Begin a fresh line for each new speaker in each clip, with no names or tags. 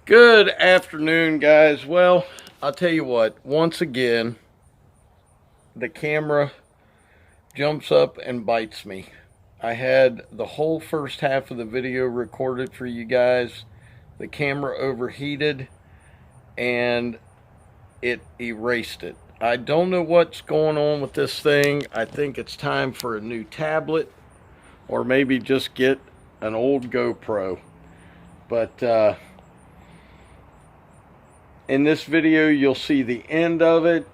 Good afternoon, guys. Well, I'll tell you what, once again, the camera jumps up and bites me. I had the whole first half of the video recorded for you guys. The camera overheated and it erased it. I don't know what's going on with this thing. I think it's time for a new tablet or maybe just get an old GoPro. But in this video, you'll see the end of it.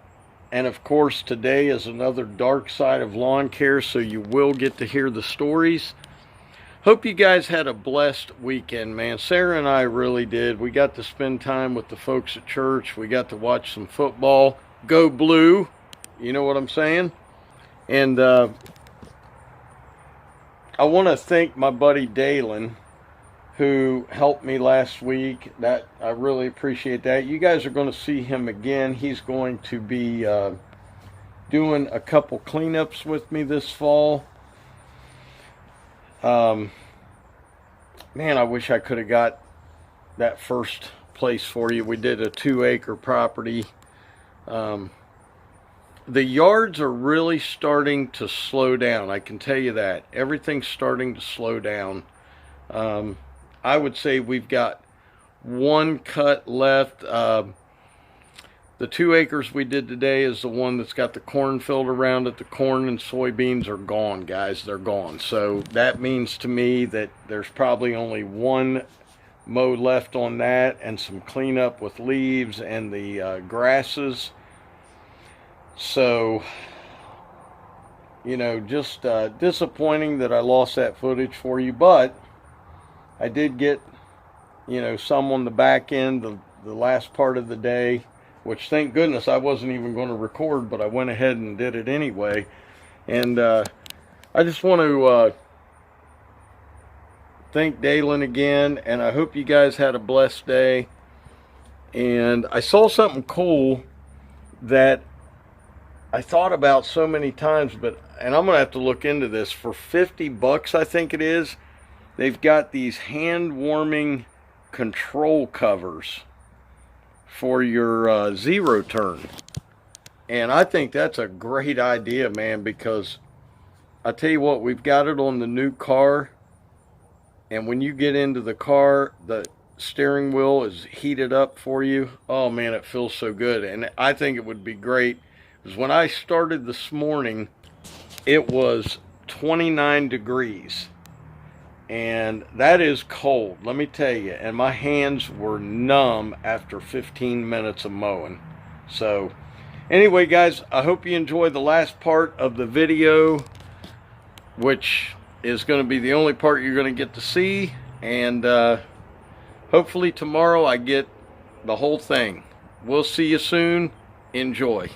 And of course, today is another dark side of lawn care, so you will get to hear the stories. Hope you guys had a blessed weekend, man. Sarah and I really did. We got to spend time with the folks at church. We got to watch some football. Go Blue. You know what I'm saying? And I want to thank my buddy Dalen, who helped me last week. That I really appreciate that. You guys are going to see him again. He's going to be doing a couple cleanups with me this fall. Man, I wish I could have got that first place for you. We did a 2-acre property. The yards are really starting to slow down. I can tell you that. Everything's starting to slow down. I would say we've got one cut left. The 2 acres we did today is the one that's got the cornfield around it. The corn and soybeans are gone, guys. They're gone. So that means to me that there's probably only one mow left on that and some cleanup with leaves and the grasses. So, you know, just disappointing that I lost that footage for you, but I did get, you know, some on the back end, the last part of the day, which thank goodness I wasn't even going to record, but I went ahead and did it anyway. And I just want to thank Dalen again, and I hope you guys had a blessed day. And I saw something cool that I thought about so many times, and I'm going to have to look into this. For $50, I think it is, they've got these hand-warming control covers for your zero turn. And I think that's a great idea, man, because I tell you what, we've got it on the new car. And when you get into the car, the steering wheel is heated up for you. Oh, man, it feels so good. And I think it would be great, because when I started this morning, it was 29 degrees. And that is cold, let me tell you. And my hands were numb after 15 minutes of mowing. So anyway, guys, I hope you enjoy the last part of the video, which is going to be the only part you're going to get to see. And hopefully tomorrow I get the whole thing. We'll see you soon. Enjoy.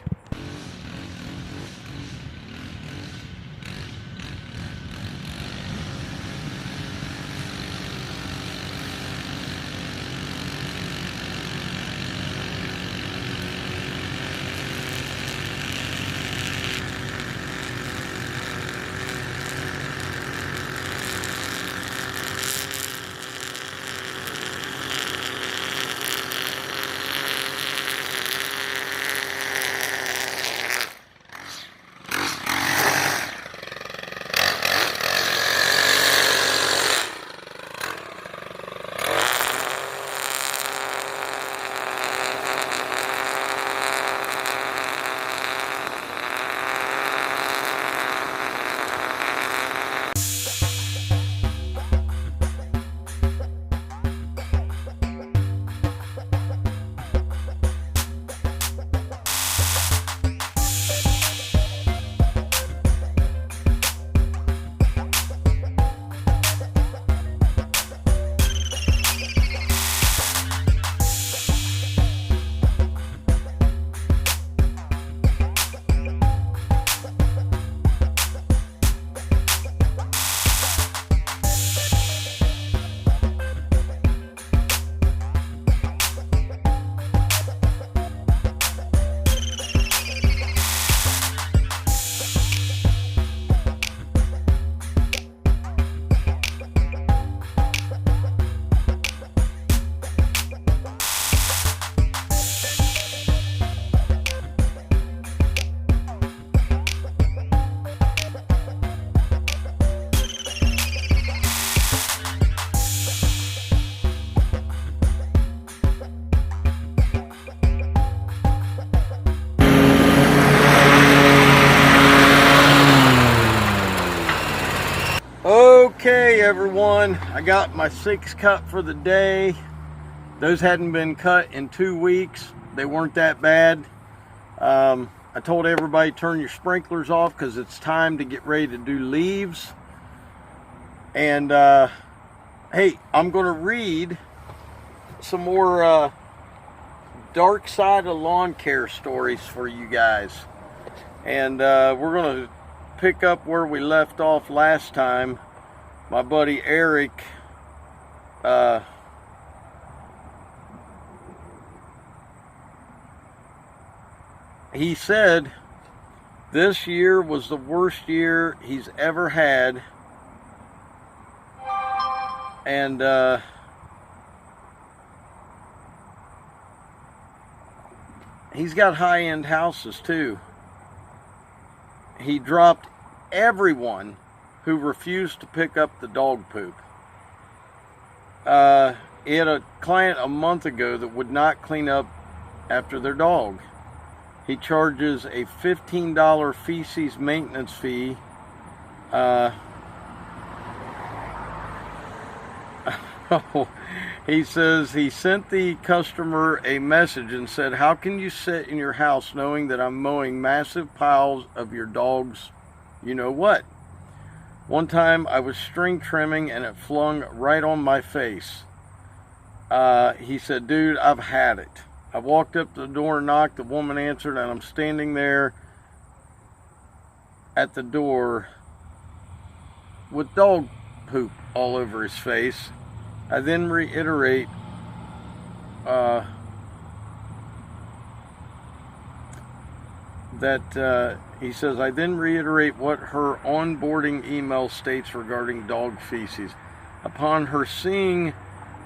Okay, everyone, I got my 6 cut for the day. Those hadn't been cut in 2 weeks. They weren't that bad. I told everybody turn your sprinklers off because it's time to get ready to do leaves. And hey, I'm going to read some more dark side of lawn care stories for you guys. And we're going to pick up where we left off last time. My buddy Eric he said this year was the worst year he's ever had, and he's got high-end houses too. He dropped everyone who refused to pick up the dog poop. He had a client a month ago that would not clean up after their dog. He charges a $15 feces maintenance fee. He says he sent the customer a message and said, "How can you sit in your house knowing that I'm mowing massive piles of your dog's you know what? One time I was string trimming and it flung right on my face." He said, "Dude, I've had it. I walked up to the door and knocked. The woman answered, and I'm standing there at the door with dog poop all over his face. I then reiterate he says, I then reiterate what her onboarding email states regarding dog feces. Upon her seeing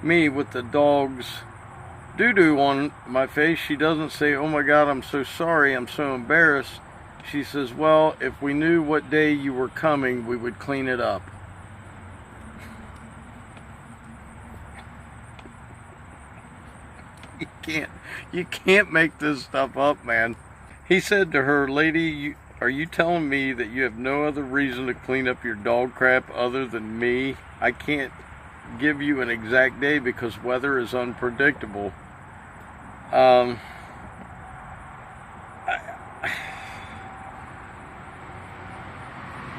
me with the dog's doo-doo on my face, she doesn't say, 'Oh my God, I'm so sorry, I'm so embarrassed.' She says, 'Well, if we knew what day you were coming, we would clean it up.'" You can't make this stuff up, man. He said to her, "Lady, are you telling me that you have no other reason to clean up your dog crap other than me? I can't give you an exact day because weather is unpredictable."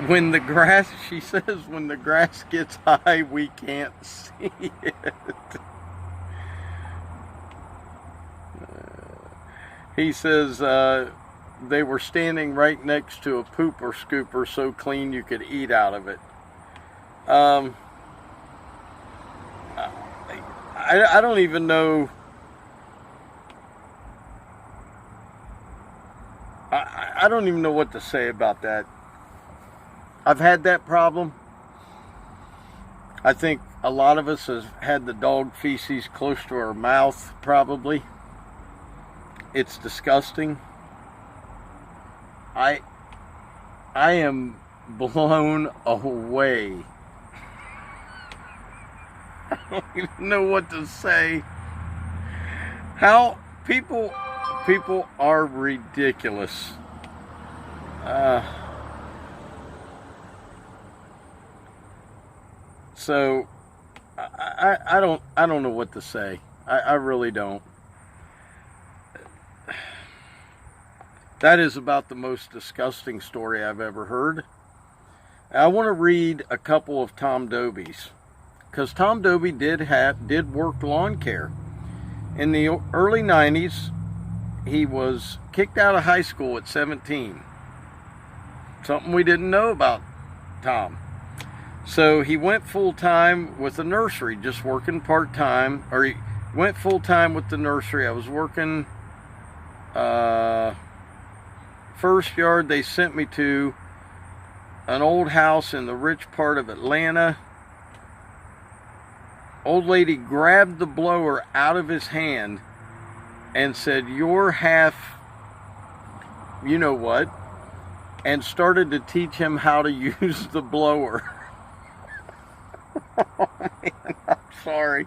When the grass, she says, when the grass gets high, we can't see it. He says they were standing right next to a pooper scooper so clean you could eat out of it. I don't even know. I don't even know what to say about that. I've had that problem. I think a lot of us have had the dog feces close to our mouth, probably. It's disgusting. I am blown away. I don't even know what to say. How people are ridiculous. So I don't know what to say. I really don't. That is about the most disgusting story I've ever heard. I want to read a couple of Tom Doby's, because Tom Doby did work lawn care. In the early 90s, he was kicked out of high school at 17. Something we didn't know about Tom. So he went full-time with the nursery, just working part-time, or he went full-time with the nursery. I was working first yard they sent me to, an old house in the rich part of Atlanta. Old lady grabbed the blower out of his hand and said, "You're half you know what," and started to teach him how to use the blower. Oh, man, I'm sorry.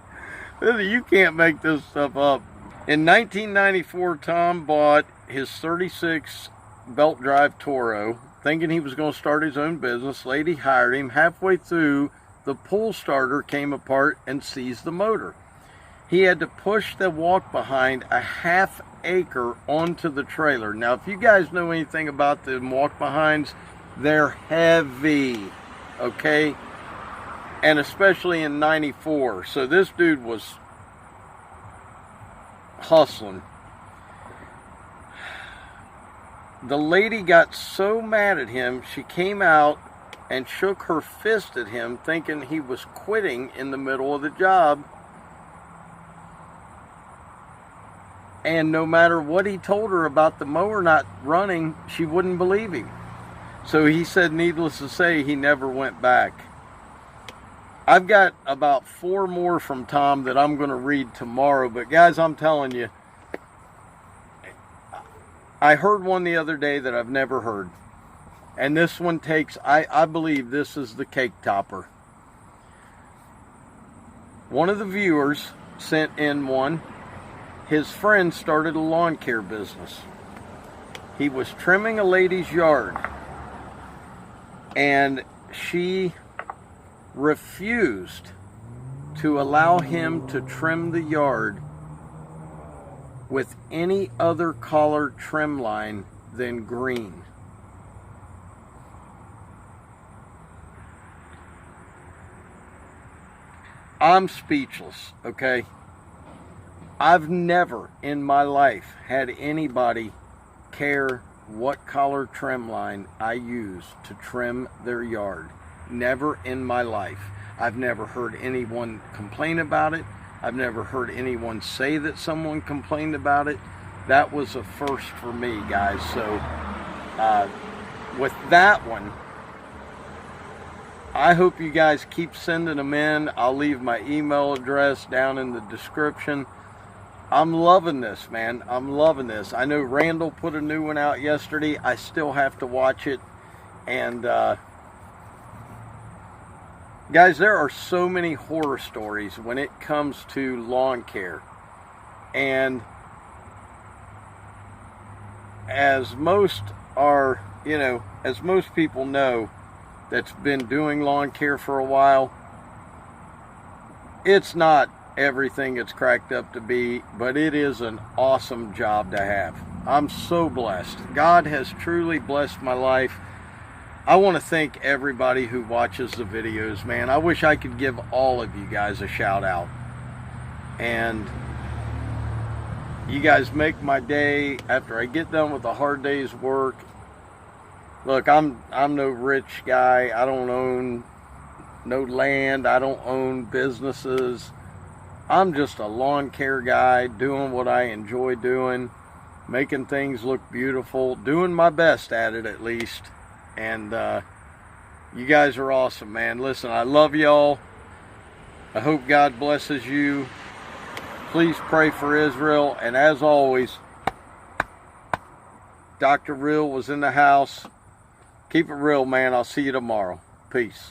You can't make this stuff up. In 1994, Tom bought his 36 belt drive Toro, thinking he was going to start his own business. Lady hired him. Halfway through, the pull starter came apart and seized the motor. He had to push the walk-behind a half acre onto the trailer. Now, if you guys know anything about the walk-behinds, they're heavy, okay? And especially in 94. So this dude was hustling. The lady got so mad at him, she came out and shook her fist at him, thinking he was quitting in the middle of the job. And no matter what he told her about the mower not running, she wouldn't believe him. So he said, needless to say, he never went back. I've got about 4 more from Tom that I'm going to read tomorrow. But guys, I'm telling you, I heard one the other day that I've never heard. And this one takes, I believe this is the cake topper. One of the viewers sent in one. His friend started a lawn care business. He was trimming a lady's yard, and she refused to allow him to trim the yard with any other color trim line than green. I'm speechless, okay? I've never in my life had anybody care what color trim line I use to trim their yard. Never in my life. I've never heard anyone complain about it. I've never heard anyone say that someone complained about it. That was a first for me, guys. So with that one, I hope you guys keep sending them in. I'll leave my email address down in the description. I'm loving this, man. I'm loving this. I know Randall put a new one out yesterday. I still have to watch it. And guys, there are so many horror stories when it comes to lawn care. And as most are, you know, as most people know that's been doing lawn care for a while, it's not everything it's cracked up to be, but it is an awesome job to have. I'm so blessed. God has truly blessed my life. I want to thank everybody who watches the videos, man. I wish I could give all of you guys a shout out. And you guys make my day after I get done with a hard day's work. Look, I'm no rich guy. I don't own no land. I don't own businesses. I'm just a lawn care guy doing what I enjoy doing, making things look beautiful, doing my best at it at least. And you guys are awesome, man. Listen, I love y'all. I hope God blesses you. Please pray for Israel. And as always, Dr. Real was in the house. Keep it real, man. I'll see you tomorrow. Peace.